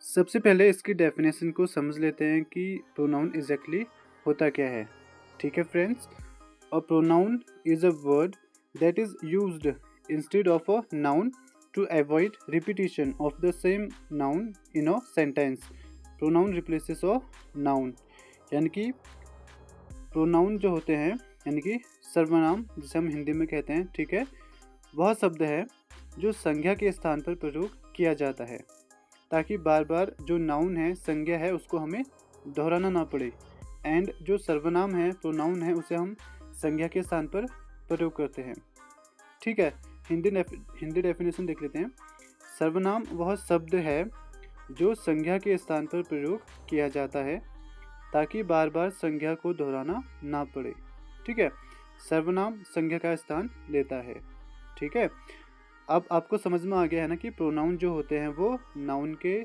सबसे पहले इसकी डेफिनेशन को समझ लेते हैं कि प्रोनाउन एग्जैक्टली होता क्या है। ठीक है friends, a pronoun is a word that is used instead of a noun to avoid repetition of the same noun in a sentence. Pronoun replaces a noun, यानी कि प्रोनाउन जो होते हैं यानी कि सर्वनाम जिसे हम हिंदी में कहते हैं, ठीक है, वह शब्द है जो संज्ञा के स्थान पर प्रयोग किया जाता है ताकि बार बार जो नाउन है, संज्ञा है, उसको हमें दोहराना ना पड़े। एंड जो सर्वनाम है, प्रोनाउन है, उसे हम संज्ञा के स्थान पर प्रयोग करते हैं। ठीक है, हिंदी डेफिनेशन देख लेते हैं। सर्वनाम वह शब्द है जो संज्ञा के स्थान पर प्रयोग किया जाता है ताकि बार बार संज्ञा को दोहराना ना पड़े। ठीक है, सर्वनाम संज्ञा का स्थान लेता है। ठीक है, अब आपको समझ में आ गया है ना कि प्रोनाउन जो होते हैं वो नाउन के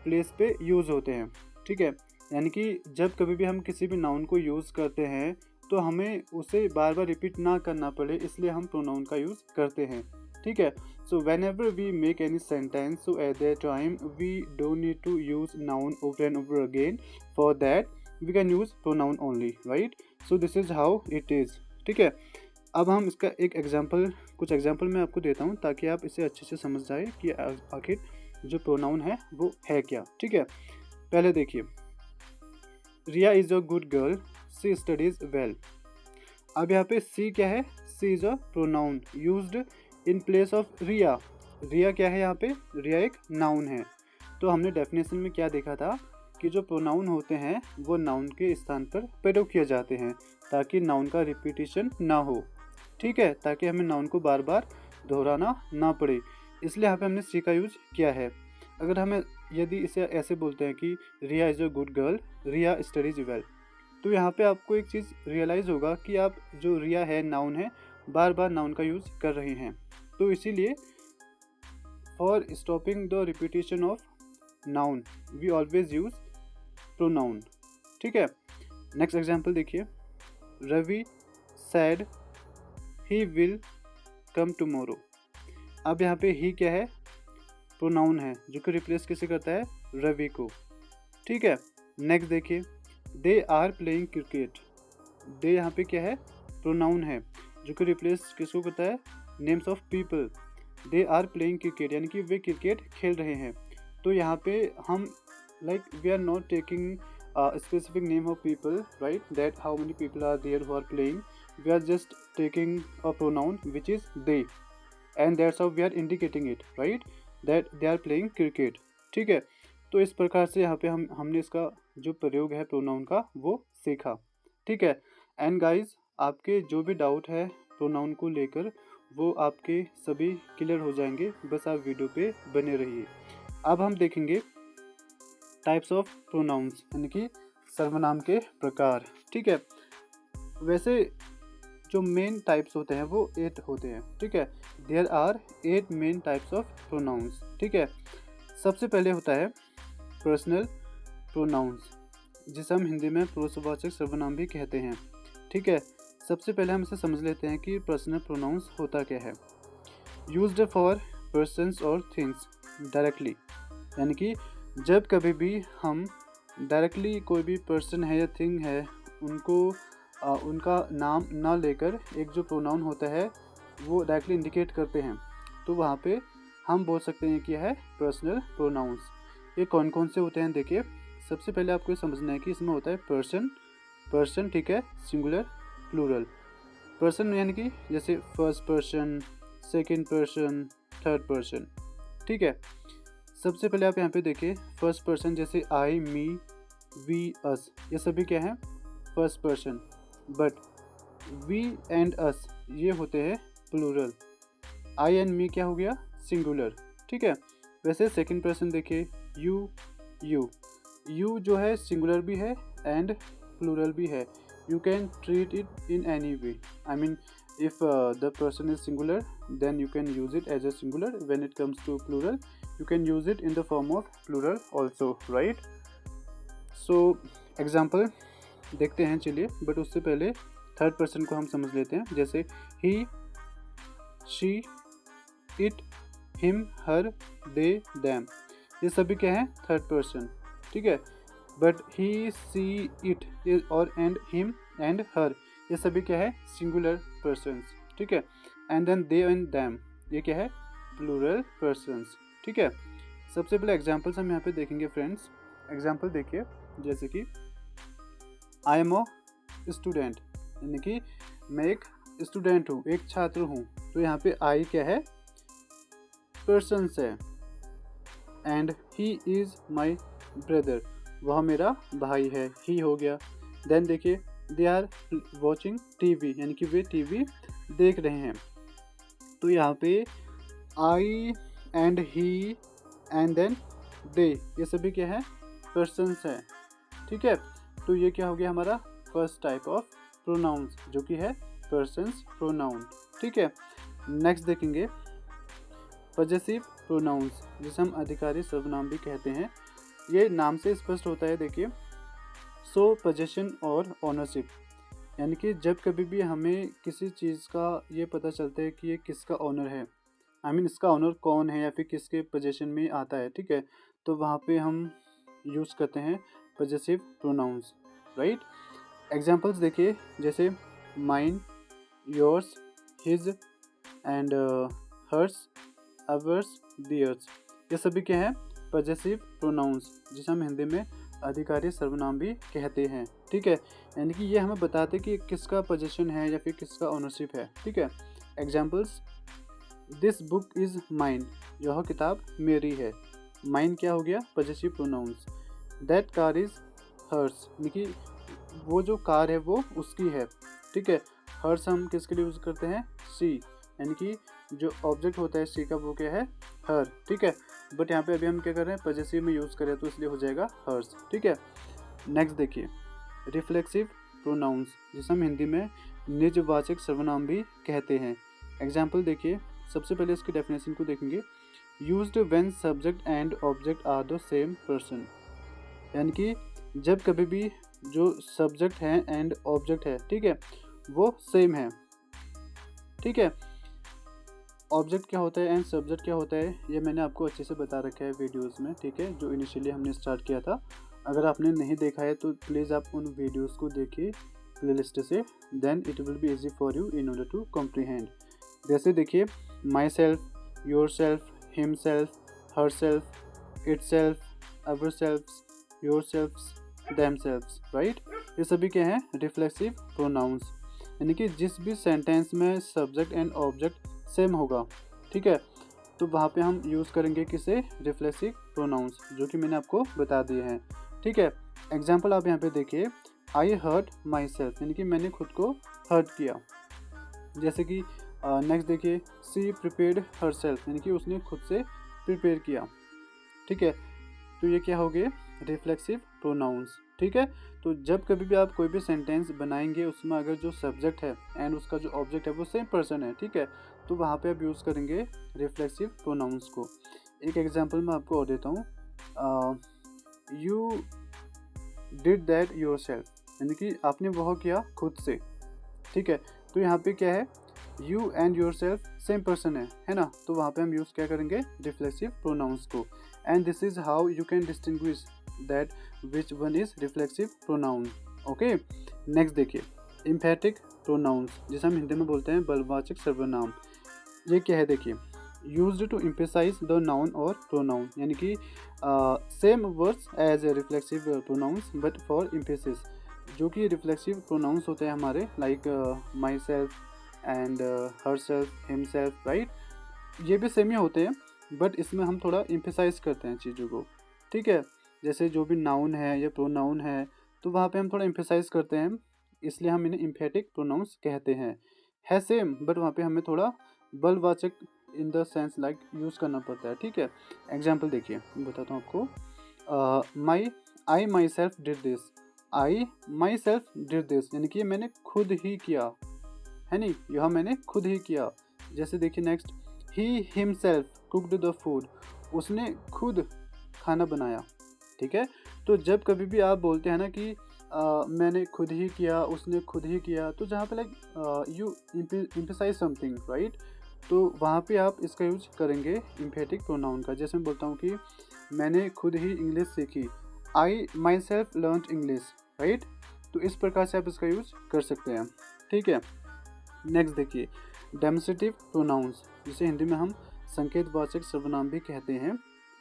प्लेस पे यूज़ होते हैं। ठीक है, यानी कि जब कभी भी हम किसी भी नाउन को यूज़ करते हैं तो हमें उसे बार बार रिपीट ना करना पड़े, इसलिए हम प्रोनाउन का यूज़ करते हैं। ठीक है, so whenever we make any sentence, so at that time we don't need to use noun over and over again, for that we can use pronoun only, right. So this is how it is. ठीक है, अब हम इसका कुछ example मैं आपको देता हूँ ताकि आप इसे अच्छे से समझ जाए कि आखिर जो प्रोनाउन है वो है क्या। ठीक है, पहले देखिए, Riya is a good girl, she studies well. अब यहाँ पे सी क्या है? She is a pronoun used in place of Riya. Riya क्या है यहाँ पे? रिया एक नाउन है। तो हमने डेफिनेशन में क्या देखा था कि जो प्रोनाउन होते हैं वो नाउन के स्थान पर प्रयोग किए जाते हैं ताकि नाउन का रिपीटिशन ना हो। ठीक है, ताकि हमें नाउन को बार बार दोहराना ना पड़े, इसलिए यहाँ पे हमने सी का यूज किया है। अगर हमें यदि इसे ऐसे बोलते हैं कि Riya is a good girl, Riya studies well, तो यहाँ पे आपको एक चीज़ रियलाइज़ होगा कि आप जो रिया है नाउन है, बार बार नाउन का यूज़ कर रहे हैं। तो इसीलिए for stopping the repetition of noun we always use pronoun. ठीक है, नेक्स्ट एग्जाम्पल देखिए, Ravi said he will come tomorrow. अब यहाँ पे ही क्या है? प्रोनाउन है जो कि रिप्लेस किसे करता है? रवि को। ठीक है, नेक्स्ट देखिए, दे आर प्लेइंग क्रिकेट। दे यहाँ पे क्या है? प्रोनाउन है जो कि रिप्लेस किसको करता है? Names of people. They are playing cricket यानी कि वे क्रिकेट खेल रहे हैं। तो यहाँ पे हम we are not taking specific name of people, right, that how many people are there who are playing. We are just taking a pronoun which is they, and that's how we are indicating it, right, that they are playing cricket. ठीक है, तो इस प्रकार से यहाँ पे हमने इसका जो प्रयोग है प्रोनाउन का वो सीखा। ठीक है, एंड गाइज, आपके जो भी डाउट है प्रोनाउन को लेकर वो आपके सभी क्लियर हो जाएंगे, बस आप वीडियो पे बने रहिए। अब हम देखेंगे टाइप्स ऑफ प्रोनाउंस यानी कि सर्वनाम के प्रकार। ठीक है, वैसे जो मेन टाइप्स होते हैं वो 8 होते हैं। ठीक है, there are 8 main types of pronouns. ठीक है, सबसे पहले होता है पर्सनल प्रोनाउंस, जिसे हम हिंदी में पुरुषवाचक सर्वनाम भी कहते हैं। ठीक है, सबसे पहले हम इसे समझ लेते हैं कि पर्सनल प्रोनाउंस होता क्या है। यूज्ड फॉर पर्सन्स और थिंग्स डायरेक्टली, यानी कि जब कभी भी हम डायरेक्टली कोई भी पर्सन है या थिंग है उनका नाम ना लेकर एक जो प्रोनाउन होता है वो डायरेक्टली इंडिकेट करते हैं, तो वहाँ पे हम बोल सकते हैं कि यह है पर्सनल प्रोनाउंस। ये कौन कौन से होते हैं देखिए, सबसे पहले आपको ये समझना है कि इसमें होता है पर्सन, ठीक है, सिंगुलर, प्लूरल। पर्सन यानी कि जैसे first person, second person, third person. ठीक है, सबसे पहले आप यहाँ पे देखिए फर्स्ट पर्सन, जैसे आई, मी, वी, अस, ये सभी क्या हैं? First person. But we and us ये होते हैं प्लूरल। आई एंड मी क्या हो गया? सिंगुलर। ठीक है, वैसे सेकंड पर्सन देखिए, यू जो है सिंगुलर भी है एंड प्लूरल भी है। You can treat it in any way, I mean if the person is singular then you can use it as a singular. When it comes to plural you can use it in the form of plural also, right? So example देखते हैं चलिए, but उससे पहले third person को हम समझ लेते हैं। जैसे ही, she, it, him, her, they, them. ये सभी क्या है, थर्ड पर्सन, ठीक है। बट ही, सी, इट और एंड, हिम एंड हर, ये सभी क्या है, सिंगुलर पर्सन्स, ठीक है। And then they and them, ये क्या है, प्लूरल पर्सन्स, ठीक है। सबसे पहले एग्जाम्पल्स हम यहाँ पे देखेंगे फ्रेंड्स। एग्जाम्पल देखिए, जैसे कि आई एम अ स्टूडेंट, यानी कि मैं एक स्टूडेंट हूँ, एक छात्र हूँ। तो यहाँ पे आई क्या है, पर्सन्स है। And he is my brother, वह मेरा भाई है, ही हो गया। देन देखिए, दे आर वॉचिंग टीवी, यानी कि वे टीवी देख रहे हैं। तो यहाँ पे I and he and then they, ये सभी क्या है, पर्सन्स है, ठीक है। तो ये क्या हो गया हमारा फर्स्ट टाइप ऑफ प्रोनाउंस, जो कि है पर्सन्स प्रोनाउन, ठीक है। नेक्स्ट देखेंगे पजेसिव प्रोनाउंस, जिसे हम अधिकारी सर्वनाम भी कहते हैं। ये नाम से स्पष्ट होता है, देखिए, सो पोजेशन और ऑनरशिप, यानी कि जब कभी भी हमें किसी चीज़ का ये पता चलता है कि ये किसका ऑनर है, आई मीन इसका ऑनर कौन है या फिर किसके पोजेशन में आता है, ठीक है, तो वहाँ पे हम यूज़ करते हैं पजेसिव प्रोनाउंस, राइट। एग्जाम्पल्स देखिए, जैसे mine, yours, his and hers, ours, theirs, ये सभी क्या है, पजेसिव प्रोनाउंस, जिसे हम हिंदी में अधिकारी सर्वनाम भी कहते हैं, ठीक है। यानी कि ये हमें बताते कि किसका पोजीशन है या फिर किसका ओनरशिप है, ठीक है। Examples, this book is mine, यह किताब मेरी है। माइन क्या हो गया, possessive pronouns. That car is hers, यानी कि वो जो कार है वो उसकी है, ठीक है। हर्स हम किसके लिए यूज़ करते हैं, सी, यानी कि जो ऑब्जेक्ट होता है सी का वो क्या है, हर, ठीक है। बट यहाँ पे अभी हम क्या कर रहे हैं, पजेसिव में यूज़ करें तो इसलिए हो जाएगा हर्स, ठीक है। नेक्स्ट देखिए, रिफ्लेक्सिव प्रोनाउंस, जिसे हम हिंदी में निजवाचक सर्वनाम भी कहते हैं। एग्जाम्पल देखिए, सबसे पहले इसकी डेफिनेशन को देखेंगे। Used when subject and object are the same person, यानी कि जब कभी भी जो सब्जेक्ट है एंड ऑब्जेक्ट है, ठीक है, वो सेम है, ठीक है। ऑब्जेक्ट क्या होता है एंड सब्जेक्ट क्या होता है, ये मैंने आपको अच्छे से बता रखा है वीडियोस में, ठीक है, जो इनिशियली हमने स्टार्ट किया था। अगर आपने नहीं देखा है तो प्लीज़ आप उन वीडियोस को देखिए प्लेलिस्ट से, then it will be easy for you in order to comprehend. जैसे देखिए, myself, yourself, himself, herself, itself, ourself, yourself, themself, right. ये सभी क्या हैं, रिफ्लेक्सिव प्रोनाउंस, यानी कि जिस भी सेंटेंस में सब्जेक्ट एंड ऑब्जेक्ट सेम होगा, ठीक है, तो वहाँ पे हम यूज़ करेंगे किसे, रिफ्लेक्सिव प्रोनाउंस, जो कि मैंने आपको बता दिए हैं, ठीक है। एग्जाम्पल आप यहाँ पे देखिए, आई हर्ट माई सेल्फ, यानी कि मैंने खुद को हर्ट किया। जैसे कि नेक्स्ट देखिए, सी प्रिपेयर्ड हर सेल्फ, यानी कि उसने खुद से प्रिपेयर किया, ठीक है। तो ये क्या हो गए, रिफ्लेक्सिव प्रोनाउंस, ठीक है। तो जब कभी भी आप कोई भी सेंटेंस बनाएंगे, उसमें अगर जो सब्जेक्ट है एंड उसका जो ऑब्जेक्ट है वो सेम पर्सन है, ठीक है, तो वहाँ पे आप यूज़ करेंगे रिफ्लेक्सिव प्रोनाउंस को। एक एग्जांपल मैं आपको और देता हूँ, you did that your self, यानी कि आपने वह किया खुद से, ठीक है। तो यहाँ पे क्या है, you and your self same person है ना, तो वहाँ पे हम यूज़ क्या करेंगे, रिफ्लेक्सिव प्रोनाउंस को। And this is how you can distinguish that which one is reflexive pronoun, okay. Next देखिए, एम्फेटिक प्रोनाउंस, जिसे हम हिंदी में बोलते हैं बलवाचक सर्वनाम। ये क्या है, देखिए, used to emphasize the noun और प्रोनाउन, यानी कि same words as a reflexive pronouns but for emphasis, जो कि रिफ्लेक्सिव प्रोनाउंस होते हैं हमारे, like myself and herself, himself, right. ये भी सेम ही होते हैं, बट इसमें हम थोड़ा एम्फेसाइज करते हैं चीज़ों को, ठीक है। जैसे जो भी नाउन है या प्रोनाउन है, तो वहाँ पे हम थोड़ा एम्फेसाइज करते हैं, इसलिए हम इन्हें एम्फेटिक प्रोनाउंस कहते हैं। है सेम, बट वहाँ पे हमें थोड़ा बलवाचक in the sense like use करना पड़ता है, ठीक है। एग्जाम्पल देखिए, बताता हूँ आपको, I myself did this, I myself did this, यानी कि मैंने खुद ही किया, है नहीं, यह मैंने खुद ही किया। जैसे देखिए next, he himself cooked the food, उसने खुद खाना बनाया, ठीक है। तो जब कभी भी आप बोलते हैं ना कि मैंने खुद ही किया, उसने खुद ही किया, तो जहाँ पे like you emphasize something, right, तो वहाँ पे आप इसका यूज करेंगे एम्फेटिक प्रोनाउन का। जैसे मैं बोलता हूँ कि मैंने खुद ही इंग्लिश सीखी, I myself learn English, right. तो इस प्रकार से आप इसका यूज कर सकते हैं, ठीक है। नेक्स्ट देखिए डेमोस्ट्रेटिव प्रोनाउंस, जिसे हिंदी में हम संकेतवाचक सर्वनाम भी कहते हैं,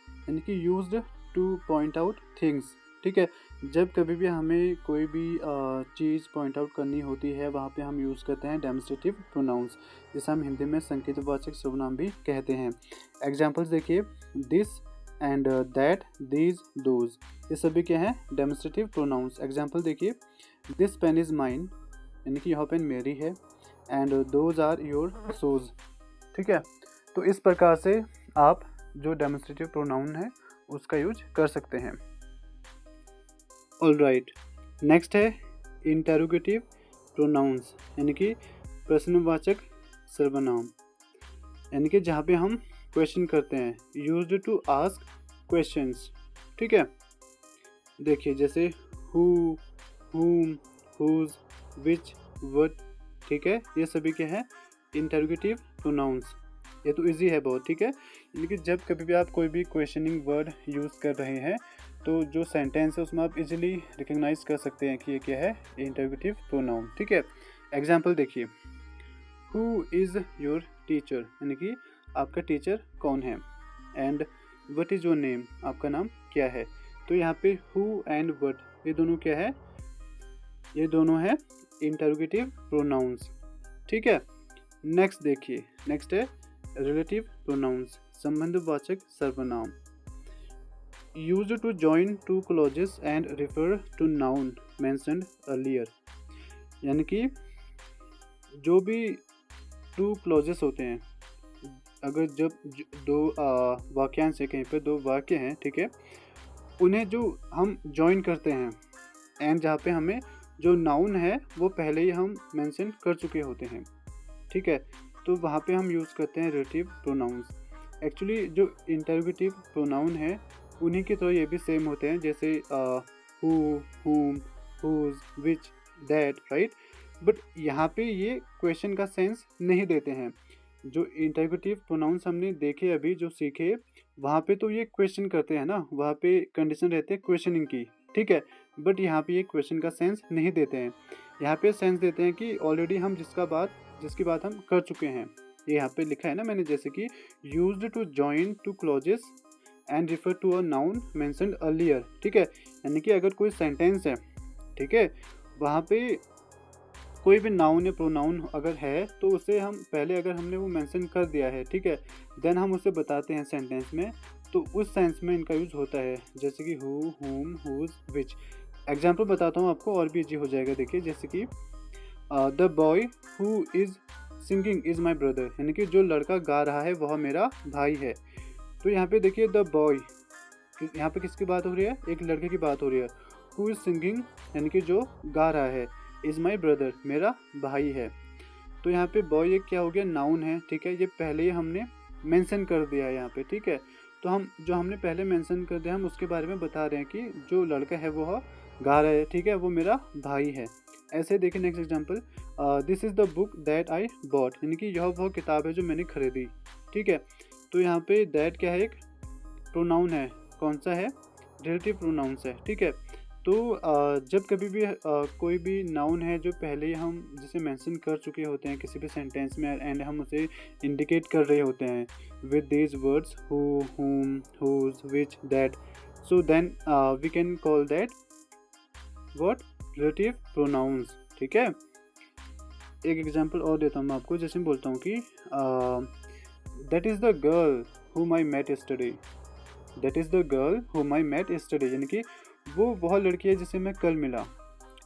यानी कि used two point out things, ठीक है। जब कभी भी हमें कोई भी चीज़ पॉइंट आउट करनी होती है वहाँ पे हम यूज़ करते हैं डेमोस्ट्रेटिव प्रोनाउंस, जिसे हम हिंदी में संकेतवाचक सर्वनाम भी कहते हैं। एग्जांपल्स देखिए, this and that, these, those, ये सभी क्या हैं, डेमोस्ट्रेटिव प्रोनाउंस। एग्जांपल देखिए, दिस पेन इज़ माइन, यानी कि यह पेन मेरी है, and those are your shoes, ठीक है। तो इस प्रकार से आप जो डेमोस्ट्रेटिव प्रोनाउन है उसका यूज कर सकते हैं। ऑलराइट, नेक्स्ट है इंटेरोगेटिव प्रोनाउंस, यानी कि प्रश्नवाचक सर्वनाम, यानी कि जहाँ पे हम क्वेश्चन करते हैं, यूज्ड टू आस्क क्वेश्चंस, ठीक है। देखिए जैसे who, whom, whose, which, what, ठीक है, ये सभी क्या है, इंटेरोगेटिव प्रोनाउंस। ये तो इजी है बहुत, ठीक है। लेकिन जब कभी भी आप कोई भी क्वेश्चनिंग वर्ड यूज़ कर रहे हैं तो जो सेंटेंस है उसमें आप इजीली रिकग्नाइज कर सकते हैं कि ये क्या है, इंटेरोगेटिव प्रोनाउन, ठीक है। एग्जांपल देखिए, हु इज़ योर टीचर, यानी कि आपका टीचर कौन है, and what is your name, आपका नाम क्या है। तो यहाँ पे हु एंड व्हाट ये दोनों क्या है, ये दोनों है इंटेरोगेटिव प्रोनाउंस, ठीक है। नेक्स्ट देखिए, नेक्स्ट है रिलेटिव प्रोनाउंस, संबंधवाचक सर्वनाम, used to join two clauses and refer to noun mentioned earlier, यानी कि जो भी टू क्लॉजेस होते हैं, अगर जब दो वाक्यांश है, कहीं पर दो वाक्य हैं, ठीक है, उन्हें जो हम जॉइन करते हैं एंड जहाँ पे हमें जो नाउन है वो पहले ही हम मेंशन कर चुके होते हैं, ठीक है, तो वहाँ पे हम यूज़ करते हैं रिलेटिव प्रोनाउंस। एक्चुअली जो इंटेरोगेटिव प्रोनाउन है उन्हीं की तरह ये भी सेम होते हैं, जैसे who, whom, whose, which, that, right. But यहाँ पे ये क्वेश्चन का सेंस नहीं देते हैं। जो इंटेरोगेटिव प्रोनाउंस हमने देखे अभी जो सीखे, वहाँ पे तो ये क्वेश्चन करते हैं ना, वहाँ पे कंडीशन रहते हैं क्वेश्चनिंग की, ठीक है। बट यहाँ पे ये क्वेश्चन का सेंस नहीं देते हैं, यहाँ पे सेंस देते हैं कि ऑलरेडी हम जिसकी बात हम कर चुके हैं। ये यहाँ पे लिखा है ना मैंने, जैसे कि used to join two clauses and refer to a noun mentioned earlier, ठीक है। यानी कि अगर कोई सेंटेंस है, ठीक है, वहाँ पे कोई भी नाउन या प्रोनाउन अगर है तो उसे हम पहले अगर हमने वो मेंशन कर दिया है, ठीक है, देन हम उसे बताते हैं सेंटेंस में, तो उस सेंस में इनका यूज़ होता है, जैसे कि who, whom, whose, which। Example बताता हूँ आपको और भी इजी हो जाएगा। देखिए जैसे कि the boy who is singing is my brother, यानी कि जो लड़का गा रहा है वह मेरा भाई है। तो यहाँ पे देखिए द बॉय, यहाँ पे किसकी बात हो रही है, एक लड़के की बात हो रही है। हु इज़ सिंगिंग, यानी कि जो गा रहा है, इज़ माई ब्रदर, मेरा भाई है। तो यहाँ पे बॉय एक क्या हो गया, नाउन है, ठीक है, ये पहले ही हमने मेंशन कर दिया है यहाँ पे, ठीक है। तो हम जो हमने पहले मेंशन कर दिया हम उसके बारे में बता रहे हैं कि जो लड़का है वह गा रहा है, ठीक है, वो मेरा भाई है। ऐसे देखिए next example, this is the book that I bought, यानी कि यह वह किताब है जो मैंने खरीदी, ठीक है। तो यहाँ पे दैट क्या है, एक प्रोनाउन है, कौन सा है, रिलेटिव प्रोनाउंस है, ठीक है। तो जब कभी भी कोई भी नाउन है जो पहले ही हम जिसे मेंशन कर चुके होते हैं किसी भी सेंटेंस में एंड हम उसे इंडिकेट कर रहे होते हैं with these words who, whom, whose, which, that, so then we can call that what, relative pronouns, ठीक है। एक एग्जांपल और देता हूँ मैं आपको, जैसे मैं बोलता हूँ कि that is the girl whom I met yesterday, that is the girl whom I met yesterday, यानी कि वो वह लड़की है जिसे मैं कल मिला,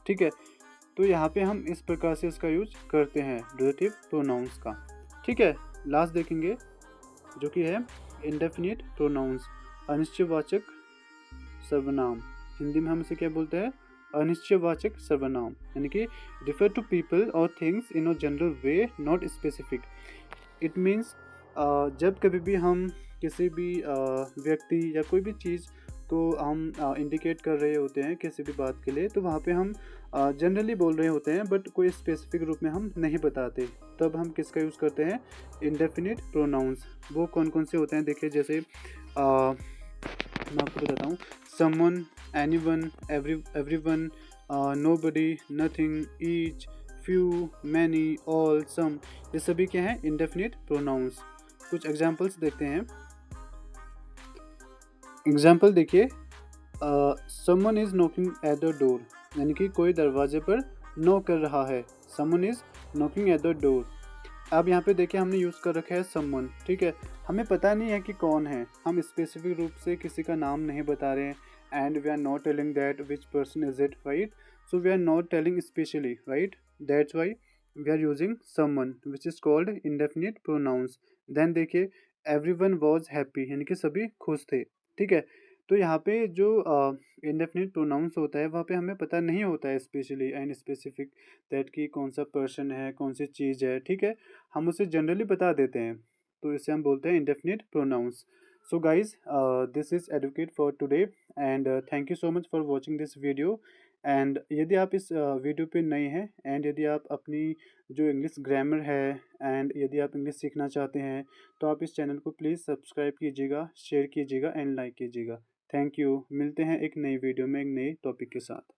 ठीक है। तो यहाँ पे हम इस प्रकार से इसका यूज करते हैं रिलेटिव प्रोनाउंस का, ठीक है। लास्ट देखेंगे जो कि है इंडेफिनिट प्रोनाउंस, अनिश्चयवाचक सर्वनाम, हिंदी में हम इसे क्या बोलते हैं, अनिश्चयवाचक सर्वनाम, यानी कि रिफर टू पीपल और things in a general way not specific. It means जब कभी भी हम किसी भी व्यक्ति या कोई भी चीज़ को हम इंडिकेट कर रहे होते हैं किसी भी बात के लिए, तो वहाँ पे हम जनरली बोल रहे होते हैं बट कोई स्पेसिफिक रूप में हम नहीं बताते, तब हम किसका यूज़ करते हैं, इंडेफिनिट प्रोनाउंस। वो कौन कौन से होते हैं देखिए, जैसे मैं आपको बताता हूँ। Someone, anyone, everyone, nobody, nothing, each, few, many, all, some, ये सभी क्या हैं? Indefinite pronounce. कुछ एग्जांपल्स देखते हैं। एग्जांपल देखिए, someone is knocking at the door, यानी कि कोई दरवाजे पर नॉक कर रहा है। Someone is knocking at the door. अब यहाँ पे देखिए हमने यूज़ कर रखा है समवन, ठीक है। हमें पता नहीं है कि कौन है, हम स्पेसिफिक रूप से किसी का नाम नहीं बता रहे हैं। And we are not telling that which person is it, right. So we are not telling specially, right. That's why we are using someone which is called indefinite pronouns. Then देखिए, एवरीवन वॉज हैप्पी, यानी कि सभी खुश थे, ठीक है। तो यहाँ पे जो इंडेफिनिट प्रोनाउंस होता है वहाँ पे हमें पता नहीं होता है स्पेशली एंड स्पेसिफिक दैट कि कौन सा पर्सन है, कौन सी चीज़ है, ठीक है। हम उसे जनरली बता देते हैं, तो इसे हम बोलते हैं indefinite pronouns. So guys, this is educate for today, and thank you so much for watching this video. And यदि आप इस वीडियो पे नए हैं, एंड यदि आप अपनी जो इंग्लिश ग्रामर है, एंड यदि आप इंग्लिश सीखना चाहते हैं, तो आप इस चैनल को प्लीज़ सब्सक्राइब कीजिएगा, शेयर कीजिएगा एंड लाइक कीजिएगा। Thank you. मिलते हैं एक नई वीडियो में एक नए टॉपिक के साथ।